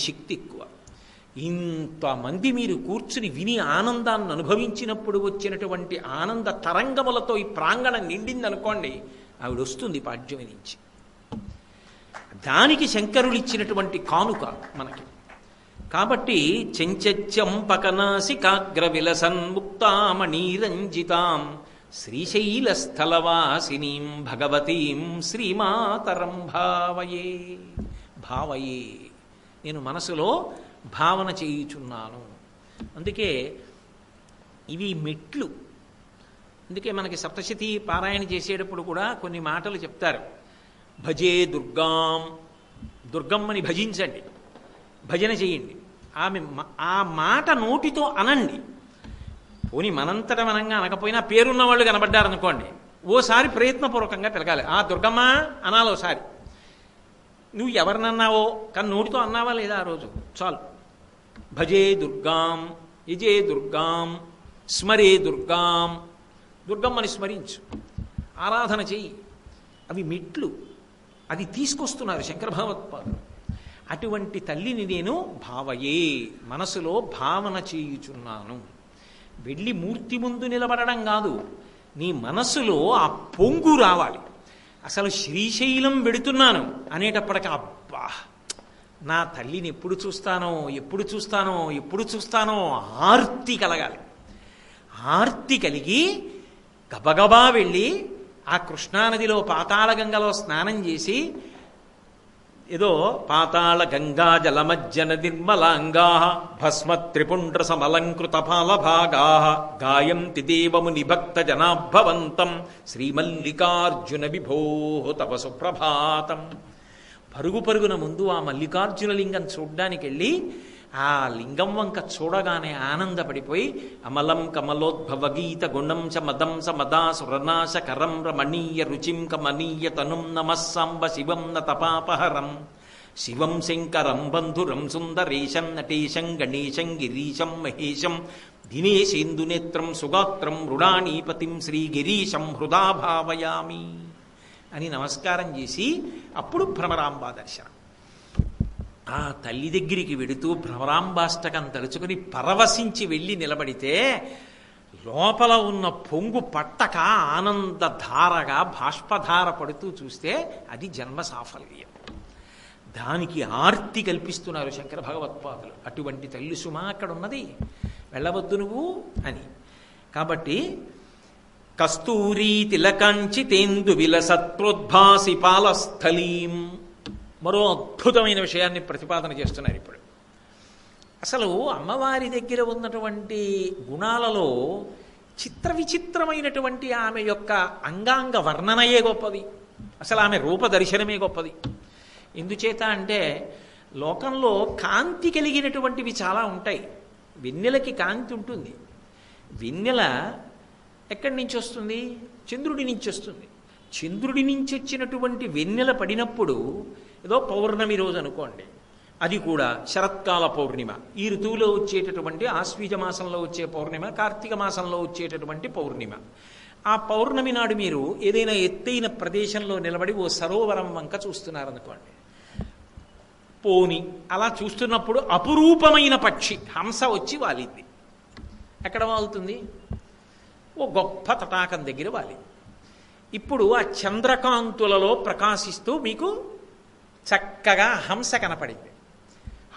శక్తి ఎక్కువ. ఇంతమంది మీరు కూర్చుని విని ఆనందాన్ని అనుభవించినప్పుడు వచ్చినటువంటి ఆనంద తరంగములతో ఈ ప్రాంగణం నిండిందనుకోండి, ఆవిడ వస్తుంది పాడ్యమి నుంచి. దానికి శంకరులు ఇచ్చినటువంటి కానుక మనకి. కాబట్టి చెంచంపకనాసికాగ్ర విలసన్ముక్తామణీరంజితాం శ్రీశైలస్థలవాసినీం భగవతీం శ్రీమాతరం భావయే. భావయే, నేను మనసులో భావన చేయుచున్నాను. అందుకే ఇవి మెట్లు. అందుకే మనకి సప్తశతి పారాయణ చేసేటప్పుడు కూడా కొన్ని మాటలు చెప్తారు. భజే దుర్గాం, దుర్గమ్మని భజించండి, భజన చేయండి. ఆ మాట నోటితో అనండి. పోనీ మనంతట మనంగా అనకపోయినా పేరున్న వాళ్ళు కనబడ్డారనుకోండి, ఓసారి ప్రయత్నపూర్వకంగా పిలగాలి. ఆ దుర్గమ్మ అనాలి ఓసారి. నువ్వు ఎవరినన్నావో కానీ నోటితో అన్నావా లేదా ఆ రోజు చాలు. భజే దుర్గాం, యజే దుర్గాం, స్మరే దుర్గాం. దుర్గమ్మని స్మరించు, ఆరాధన చెయ్యి. అవి మెట్లు, అది తీసుకొస్తున్నారు శంకర భగవత్పాదులు. అటువంటి తల్లిని నేను భావయే, మనసులో భావన చేయుచున్నాను. వెళ్ళి మూర్తి ముందు నిలబడడం కాదు, నీ మనసులో ఆ పొంగు రావాలి. అసలు శ్రీశైలం వెడుతున్నాను అనేటప్పటికీ అబ్బా నా తల్లిని ఎప్పుడు చూస్తానో ఎప్పుడు చూస్తానో ఎప్పుడు చూస్తానో ఆర్తి కలగాలి. ఆర్తి కలిగి గబగబా వెళ్ళి ఆ కృష్ణానదిలో పాతాళ గంగలో స్నానం చేసి, ఏదో పాతాళ గంగా జలమజ్జన నిర్మలాంగా భస్మ త్రిపుండ్ర సమలంకృత ఫాలభాగా గాయంతి దేవముని భక్త జనాభవంతం శ్రీమల్లికార్జున విభో తవ సుప్రభాతం. పరుగు పరుగున ముందు ఆ మల్లికార్జున లింగం చూడ్డానికి వెళ్ళి ఆ లింగం వంక చూడగానే ఆనందపడిపోయి అమలం కమలోద్భవ గీత గుణం చ మదం స మదాసురనాశ కరం రమణీయ రుచిం కమనీయ తనుం నమస్సాంబ శివం న తపాపహరం శివం శంకరం బంధురం సుందరేశం నటేశం గణేశం గిరీశం మహేశం దినేశేందునేత్రం సుగాత్రం మృడానీపతిం శ్రీగిరీశం హృదా భావయామి అని నమస్కారం చేసి అప్పుడు భ్రమరాంబా దర్శనం. ఆ తల్లి దగ్గరికి వెడుతూ భ్రమరాంబాష్టకం తలుచుకుని పరవశించి వెళ్ళి నిలబడితే లోపల ఉన్న పొంగు పట్టక ఆనందధారగా బాష్పధార పడుతూ చూస్తే అది జన్మ సాఫల్యం. దానికి ఆర్తి కల్పిస్తున్నారు శంకర భగవత్పాదులు. అటువంటి తల్లి సుమా అక్కడ ఉన్నది, వెళ్ళవద్దు నువ్వు అని. కాబట్టి కస్తూరీ తిలకంచితేందు విలసత్ప్రోద్భాసి పాలస్థలీం, మరో అద్భుతమైన విషయాన్ని ప్రతిపాదన చేస్తున్నారు ఇప్పుడు. అసలు అమ్మవారి దగ్గర ఉన్నటువంటి గుణాలలో చిత్ర విచిత్రమైనటువంటి ఆమె యొక్క అంగాంగ వర్ణనయే గొప్పది. అసలు ఆమె రూప దర్శనమే గొప్పది. ఎందుచేత అంటే లోకంలో కాంతి కలిగినటువంటివి చాలా ఉంటాయి. వెన్నెలకి కాంతి ఉంటుంది. వెన్నెల ఎక్కడి నుంచి వస్తుంది? చంద్రుడి నుంచి వస్తుంది. చంద్రుడి నుంచి వచ్చినటువంటి వెన్నెల పడినప్పుడు, ఏదో పౌర్ణమి రోజు అనుకోండి, అది కూడా శరత్కాల పౌర్ణిమ, ఈ ఋతువులో వచ్చేటటువంటి ఆశ్వీజ మాసంలో వచ్చే పౌర్ణిమ, కార్తీక మాసంలో వచ్చేటటువంటి పౌర్ణిమ. ఆ పౌర్ణమి నాడు మీరు ఏదైనా ఎత్తైన ప్రదేశంలో నిలబడి ఓ సరోవరం వంక చూస్తున్నారనుకోండి, పోని అలా చూస్తున్నప్పుడు అపురూపమైన పక్షి హంస వచ్చి వాలింది. ఎక్కడ వాలుతుంది? ఓ గొప్ప తటాకం దగ్గర వాలింది. ఇప్పుడు ఆ చంద్రకాంతులలో ప్రకాశిస్తూ మీకు చక్కగా హంస కనపడింది.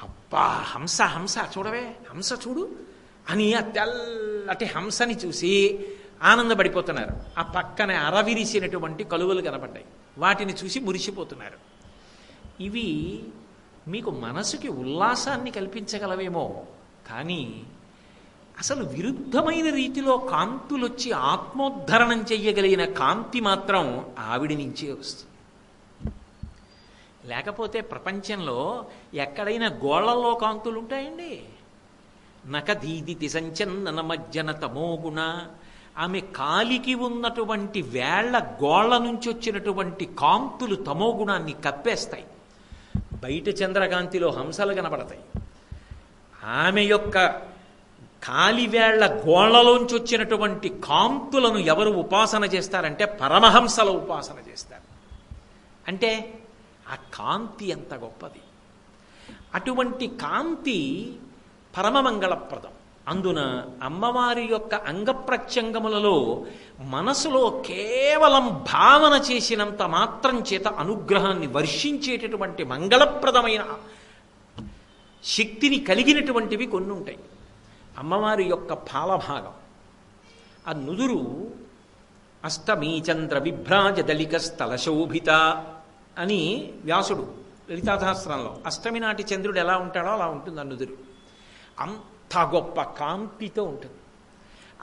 అబ్బా హంస హంస చూడవే, హంస చూడు అని ఆ తెల్లటి హంసని చూసి ఆనందపడిపోతున్నారు. ఆ పక్కనే అరవిరిసినటువంటి కలువలు కనపడ్డాయి, వాటిని చూసి మురిసిపోతున్నారు. ఇవి మీకు మనసుకి ఉల్లాసాన్ని కల్పించగలవేమో, కానీ అసలు విరుద్ధమైన రీతిలో కాంతులొచ్చి ఆత్మోద్ధరణం చెయ్యగలిగిన కాంతి మాత్రం ఆవిడి నుంచే వస్తుంది. లేకపోతే ప్రపంచంలో ఎక్కడైనా గోళ్లలో కాంతులు ఉంటాయండి? నకదీదితి సంచన్నన మజ్జన తమోగుణ. ఆమె కాలికి ఉన్నటువంటి వేళ్ల గోళ్ల నుంచి వచ్చినటువంటి కాంతులు తమోగుణాన్ని కప్పేస్తాయి. బయట చంద్రకాంతిలో హంసలు కనబడతాయి. ఆమె యొక్క కాలివేళ్ల గోళ్లలోంచి వచ్చినటువంటి కాంతులను ఎవరు ఉపాసన చేస్తారంటే పరమహంసల ఉపాసన చేస్తారు. అంటే ఆ కాంతి ఎంత గొప్పది. అటువంటి కాంతి పరమమంగళప్రదం. అందున అమ్మవారి యొక్క అంగప్రత్యంగములలో మనసులో కేవలం భావన చేసినంత మాత్రం చేత అనుగ్రహాన్ని వర్షించేటటువంటి మంగళప్రదమైన శక్తిని కలిగినటువంటివి కొన్ని ఉంటాయి. అమ్మవారి యొక్క పాలభాగం, ఆ నుదురు అష్టమీ చంద్ర విభ్రాజ దళిక స్థల శోభిత అని వ్యాసుడు లలితాసహస్రంలో అష్టమి నాటి చంద్రుడు ఎలా ఉంటాడో అలా ఉంటుంది ఆ నుదురు. అంత గొప్ప కాంతితో ఉంటుంది.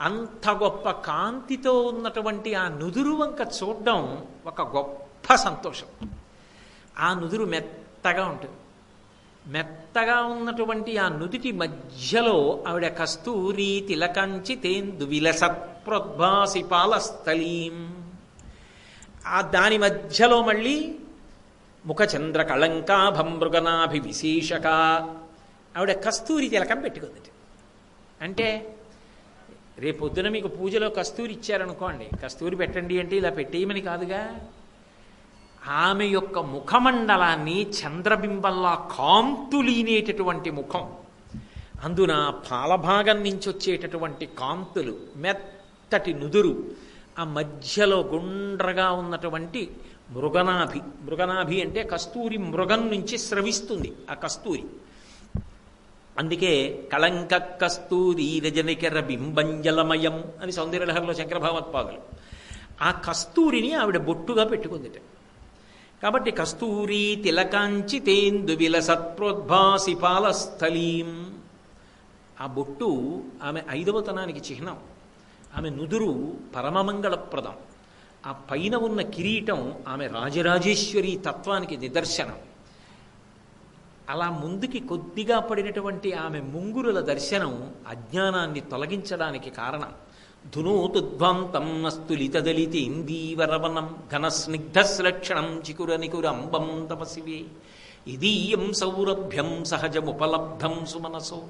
అంత గొప్ప కాంతితో ఉన్నటువంటి ఆ నుదురు వంక చూడడం ఒక గొప్ప సంతోషం. ఆ నుదురు మెత్తగా ఉంటుంది. మెత్తగా ఉన్నటువంటి ఆ నుదిటి మధ్యలో ఆవిడ కస్తూరి తిలకంచి తేందు విలసత్ప్రోద్భాసి పాలస్థలీం, ఆ దాని మధ్యలో మళ్ళీ ముఖచంద్ర కళంకాభం మృగనాభి విశేషక, ఆవిడ కస్తూరి తిలకం పెట్టుకుంది. అంటే రేపొద్దున మీకు పూజలో కస్తూరి ఇచ్చారనుకోండి, కస్తూరి పెట్టండి అంటే ఇలా పెట్టేయమని కాదుగా, ఆమె యొక్క ముఖమండలాన్ని చంద్రబింబంలా కాంతులీనేటటువంటి ముఖం, అందున పాలభాగం నుంచి వచ్చేటటువంటి కాంతులు, మెత్తటి నుదురు, ఆ మధ్యలో గుండ్రగా ఉన్నటువంటి మృగనాభి. మృగనాభి అంటే కస్తూరి మృగం నుంచి స్రవిస్తుంది ఆ కస్తూరి. అందుకే కళంక కస్తూరి రజనికర బింబంజలమయం అని సౌందర్యలహరిలో శంకర భగవత్పాదులు ఆ కస్తూరిని ఆవిడ బొట్టుగా పెట్టుకుందిట. కాబట్టి కస్తూరి తిలకాంచి తేందు విలసత్ప్రోద్భాసి పాలస్థలీం, ఆ బొట్టు ఆమె ఐదవతనానికి చిహ్నం. ఆమె నుదురు పరమమంగళప్రదం. ఆ పైన ఉన్న కిరీటం ఆమె రాజరాజేశ్వరి తత్వానికి నిదర్శనం. అలా ముందుకి కొద్దిగా పడినటువంటి ఆమె ముంగురుల దర్శనం అజ్ఞానాన్ని తొలగించడానికి కారణం. ధునోతుధ్వాంతం నస్తులితదలితేందీవరవనం ఘనస్నిగ్ధశ్లక్షణం చికుర నికురంబం తపసివే ఇదీయం సౌరభ్యం సహజముపలబ్ధం సుమనసో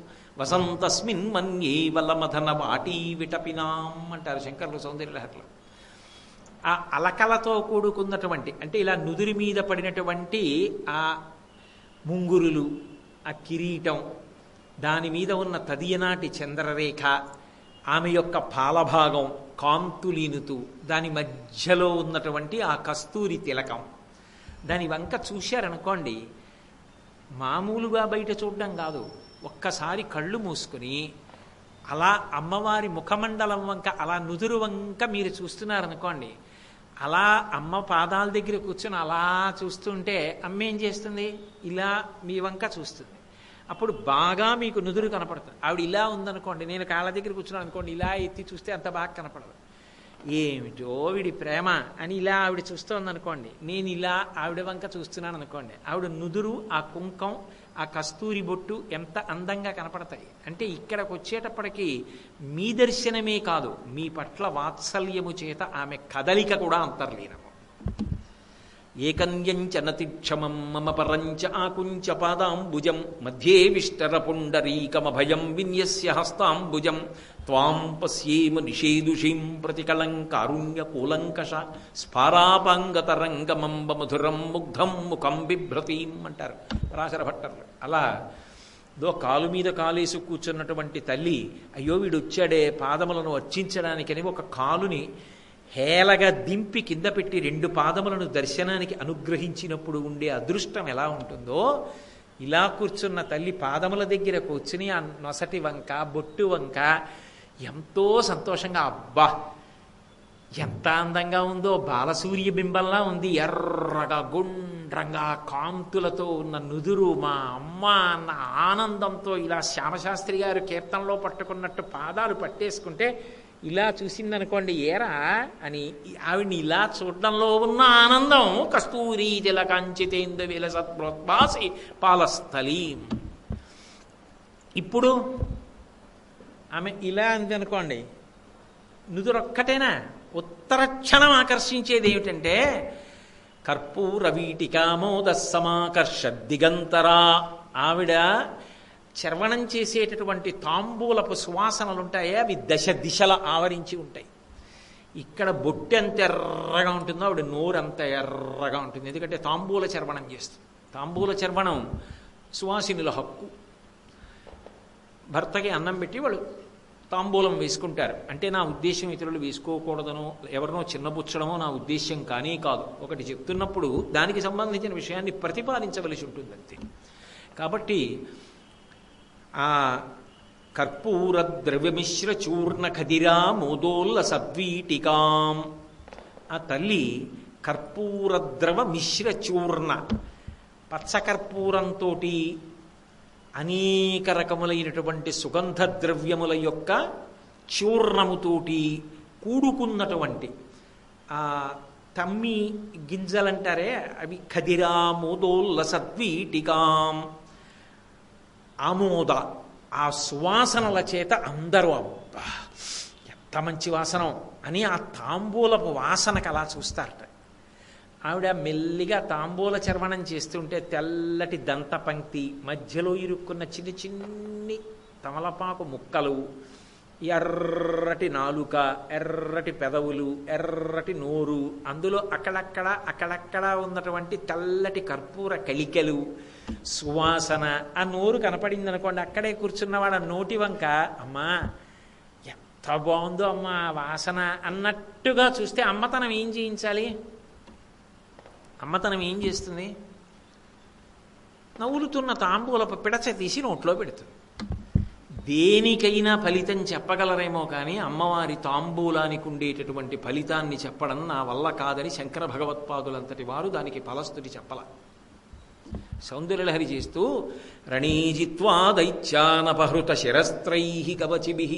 వసంతస్మిన్ మన్యే వలమధన వాటీ విటపినాం అంటారు శంకరులు సౌందర్యలహరిలో. ఆ అలకలతో కూడుకున్నటువంటి, అంటే ఇలా నుదురి మీద పడినటువంటి ఆ ముంగురులు, ఆ కిరీటం, దాని మీద ఉన్న తదియనాటి చంద్రరేఖ, ఆమె యొక్క పాలభాగం కాంతులీనుతూ దాని మధ్యలో ఉన్నటువంటి ఆ కస్తూరి తిలకం, దాని వంక చూశారనుకోండి, మామూలుగా బయట చూడడం కాదు, ఒక్కసారి కళ్ళు మూసుకుని అలా అమ్మవారి ముఖమండలం వంక అలా నుదురు వంక మీరు చూస్తున్నారనుకోండి, అలా అమ్మ పాదాల దగ్గర కూర్చొని అలా చూస్తుంటే అమ్మ ఏం చేస్తుంది, ఇలా మీ వంక చూస్తుంది. అప్పుడు బాగా మీకు నుదురు కనపడుతుంది. ఆవిడ ఇలా ఉందనుకోండి, నేను కాళ్ళ దగ్గర కూర్చున్నాను అనుకోండి, ఇలా ఎత్తి చూస్తే అంత బాగా కనపడదు. ఏమిటో వీడి ప్రేమ అని ఇలా ఆవిడ చూస్తోందనుకోండి, నేను ఇలా ఆవిడ వంక చూస్తున్నాను అనుకోండి, ఆవిడ నుదురు, ఆ కుంకం, ఆ కస్తూరి బొట్టు ఎంత అందంగా కనపడతాయి. అంటే ఇక్కడికి వచ్చేటప్పటికీ మీ దర్శనమే కాదు, మీ పట్ల వాత్సల్యము చేత ఆమె కదలిక కూడా అంతర్లీనము. ఏకన్యంచ నతిక్షమం మమ పరంచ ఆకుంచ పాదాంబుజం మధ్యే విష్టర పుండరీకమభయం విన్యస్య హస్తాంబుజం త్వాం పశ్యేమ నిషేదుషీం ప్రతికలంకారుణ్య కూలంకష స్ఫారాపాంగతరంగమంబ మధురం ముగ్ధం ముఖం బిభ్రతీం అంటారు పరాశర భట్టర్లు. అలా కాలు మీద కాలేసి కూర్చున్నటువంటి తల్లి, అయ్యో వీడు వచ్చాడే పాదములను అర్చించడానికని ఒక కాలుని హేళగా దింపి కింద పెట్టి 2 పాదములను దర్శనానికి అనుగ్రహించినప్పుడు ఉండే అదృష్టం ఎలా ఉంటుందో, ఇలా కూర్చున్న తల్లి పాదముల దగ్గర కూర్చుని ఆ నొసటి వంక, బొట్టు వంక ఎంతో సంతోషంగా, అబ్బా ఎంత అందంగా ఉందో, బాలసూర్య బింబంలా ఉంది, ఎర్రగా గుండ్రంగా కాంతులతో ఉన్న నుదురు, మా అమ్మ అన్న ఆనందంతో ఇలా శ్యామశాస్త్రి గారు కీర్తనలో పట్టుకున్నట్టు పాదాలు పట్టేసుకుంటే ఇలా చూసిందనుకోండి, ఏరా అని ఆవిడ్ని ఇలా చూడడంలో ఉన్న ఆనందం కస్తూరి తిలకంచితేందు విలసత్ప్రోద్భాసి పాలస్థలీం. ఇప్పుడు ఆమె ఇలా అంది అనుకోండి, నుదురొక్కటేనా, ఉత్తర క్షణం ఆకర్షించేది ఏమిటంటే కర్పూర వీటికామోద సమాకర్ష దిగంతరా. ఆవిడ చర్వణం చేసేటటువంటి తాంబూలపు సువాసనలు ఉంటాయే, అవి దశ దిశల ఆవరించి ఉంటాయి. ఇక్కడ బొట్టు ఎంత ఎర్రగా ఉంటుందో ఆవిడ నోరు అంత ఎర్రగా ఉంటుంది, ఎందుకంటే తాంబూల చర్వణం చేస్తుంది. తాంబూల చర్వణం సువాసినుల హక్కు. భర్తకి అన్నం పెట్టి వాళ్ళు తాంబూలం వేసుకుంటారు. అంటే నా ఉద్దేశం ఇతరులు వేసుకోకూడదనో ఎవరినో చిన్నబుచ్చడమో నా ఉద్దేశ్యం కానీ కాదు. ఒకటి చెప్తున్నప్పుడు దానికి సంబంధించిన విషయాన్ని ప్రతిపాదించవలసి ఉంటుంది అంతే. కాబట్టి ఆ కర్పూర ద్రవ్యమిశ్ర చూర్ణ ఖదిరా మోదోల్ల సద్వీటికాం, ఆ తల్లి కర్పూర ద్రవ మిశ్ర చూర్ణ, పచ్చకర్పూరంతో అనేక రకములైనటువంటి సుగంధ ద్రవ్యముల యొక్క చూర్ణముతోటి కూడుకున్నటువంటి ఆ తమ్మి గింజలంటారే అవి ఖదిరా మోదోల్ల సద్వీటికాం, ఆమోద ఆ సువాసనల చేత అందరూ అబ్బా ఎంత మంచి వాసనం అని ఆ తాంబూలపు వాసనకు అలా చూస్తారట. ఆవిడ మెల్లిగా తాంబూల చర్వణం చేస్తుంటే తెల్లటి దంత పంక్తి, మధ్యలో ఇరుక్కున్న చిన్ని చిన్ని తమలపాకు ముక్కలు, ఎర్రటి నాలుక, ఎర్రటి పెదవులు, ఎర్రటి నోరు, అందులో అక్కడక్కడ ఉన్నటువంటి తెల్లటి కర్పూర కళికలు, సువాసన. ఆ నోరు కనపడింది అనుకోండి, అక్కడే కూర్చున్నవాడు ఆ నోటి వంక అమ్మా ఎంత బాగుందో అమ్మా వాసన అన్నట్టుగా చూస్తే అమ్మతనం ఏం చేయించాలి? అమ్మతనం ఏం చేస్తుంది? నవ్వులుతున్న తాంబూలపు పిడచ తీసి నోట్లో పెడుతుంది. దేనికైనా ఫలితం చెప్పగలరేమో కానీ అమ్మవారి తాంబూలానికి ఉండేటటువంటి ఫలితాన్ని చెప్పడం నా వల్ల కాదని శంకర భగవత్పాదులంతటి వారు దానికి ఫలస్తుతి చెప్పల. సౌందర్యలహరి చేస్తూ రణీజిత్వా దైత్యానపహృత శిరస్త్రై కవచిభిః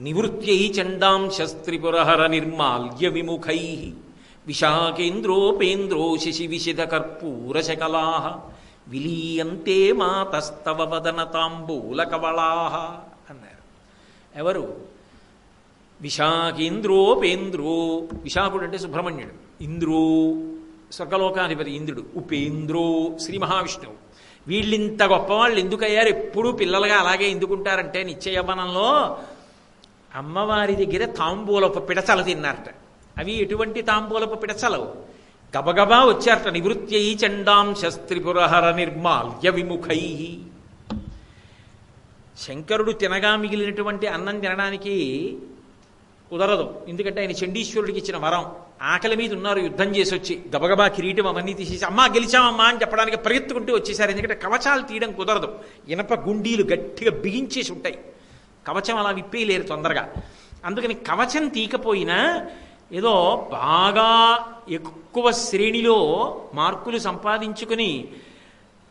నివృత్యై చండాంశస్త్రిపురహర నిర్మాల్య విముఖై విశాఖేంద్రోపేంద్రో శశి విశిద కర్పూరశకలాః విలీయంతే మాతస్తవ వదన తాంబూల కవళాః అన్నారు. ఎవరు? విశాఖేంద్రోపేంద్రో, విశాఖుడు అంటే సుబ్రహ్మణ్యుడు, ఇంద్రో స్వర్గలోకాధిపతి ఇంద్రుడు, ఉపేంద్రో శ్రీ మహావిష్ణువు. వీళ్ళింత గొప్పవాళ్ళు ఎందుకయ్యారు? ఎప్పుడూ పిల్లలుగా అలాగే ఎందుకుంటారంటే నిత్యయవ్వనంలో అమ్మవారి దగ్గర తాంబూలపు పిడచలు తిన్నారట. అవి ఎటువంటి తాంబూలపు పిడచలు? గబగబా వచ్చారట. నివృత్యై చండాంశస్త్రిపురహర నిర్మాల్య విముఖై. శంకరుడు తినగా మిగిలినటువంటి అన్నం తినడానికి కుదరదు, ఎందుకంటే ఆయన చండీశ్వరుడికి ఇచ్చిన వరం. ఆకలి మీద ఉన్నారు, యుద్ధం చేసి వచ్చి గబగబా కిరీటం అవన్నీ తీసేసి అమ్మా గెలిచామమ్మా అని చెప్పడానికి పరిగెత్తుకుంటూ వచ్చేసారు. ఎందుకంటే కవచాలు తీయడం కుదరదు, ఇనప గుండీలు గట్టిగా బిగించేసి ఉంటాయి, కవచం అలా విప్పేయలేరు తొందరగా. అందుకని కవచం తీయకపోయినా ఏదో బాగా ఎక్కువ శ్రేణిలో మార్కులు సంపాదించుకుని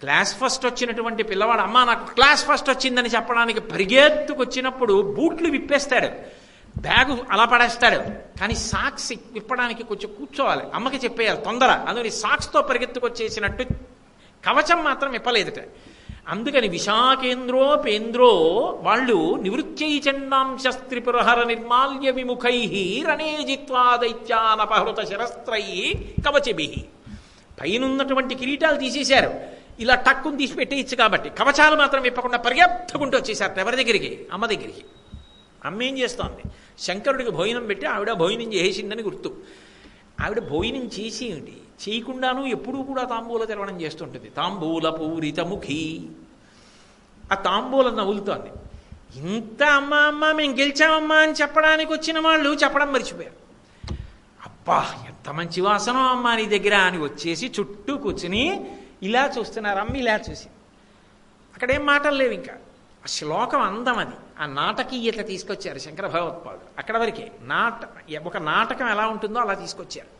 క్లాస్ ఫస్ట్ వచ్చినటువంటి పిల్లవాడు అమ్మా నాకు క్లాస్ ఫస్ట్ వచ్చిందని చెప్పడానికి పరిగెత్తుకొచ్చినప్పుడు బూట్లు విప్పేస్తాడు, బ్యాగు అలా పడేస్తాడు. కానీ సాక్స్ విప్పడానికి కొంచెం కూర్చోవాలి, అమ్మకి చెప్పేయాలి తొందర. అందుకని సాక్స్తో పరిగెత్తుకొచ్చేసినట్టు కవచం మాత్రం విప్పలేదట. అందుకని విశాఖేంద్రోపేంద్రో వాళ్ళు నివృత్యై చండాంశస్త్రిపురహర నిర్మాల్య విముఖై రణే జిత్వా దైత్యానపహృత శిరస్త్రై కవచిభిః. పైనున్నటువంటి కిరీటాలు తీసేశారు, ఇలా టక్కుని తీసి పెట్టేయచ్చు కాబట్టి కవచాలు మాత్రం విప్పకుండా పరిగెత్తుకుంటూ వచ్చేసారు. ఎవరి దగ్గరికి? అమ్మ దగ్గరికి. అమ్మ ఏం చేస్తోంది? శంకరుడికి భోజనం పెట్టి ఆవిడ భోజనం చేసిందని గుర్తు. ఆవిడ భోజనం చేసి ఏమిటి చేయకుండాను ఎప్పుడూ కూడా తాంబూల తెరవడం చేస్తుంటుంది. తాంబూల పూరితముఖి, ఆ తాంబూలం నవ్వులుతోంది. ఇంత అమ్మ అమ్మ మేము గెలిచామమ్మా అని చెప్పడానికి వచ్చిన వాళ్ళు చెప్పడం మర్చిపోయారు. అబ్బా ఎంత మంచి వాసనో అమ్మా నీ దగ్గర అని వచ్చేసి చుట్టూ కూర్చుని ఇలా చూస్తున్నారు. అమ్మ ఇలా చూసి అక్కడేం మాటలు లేవు. ఇంకా ఆ శ్లోకం అందం, అది ఆ నాటకీయత తీసుకొచ్చారు శంకర భగవత్పాదులు. అక్కడ వరకే ఒక నాటకం ఎలా ఉంటుందో అలా తీసుకొచ్చారు.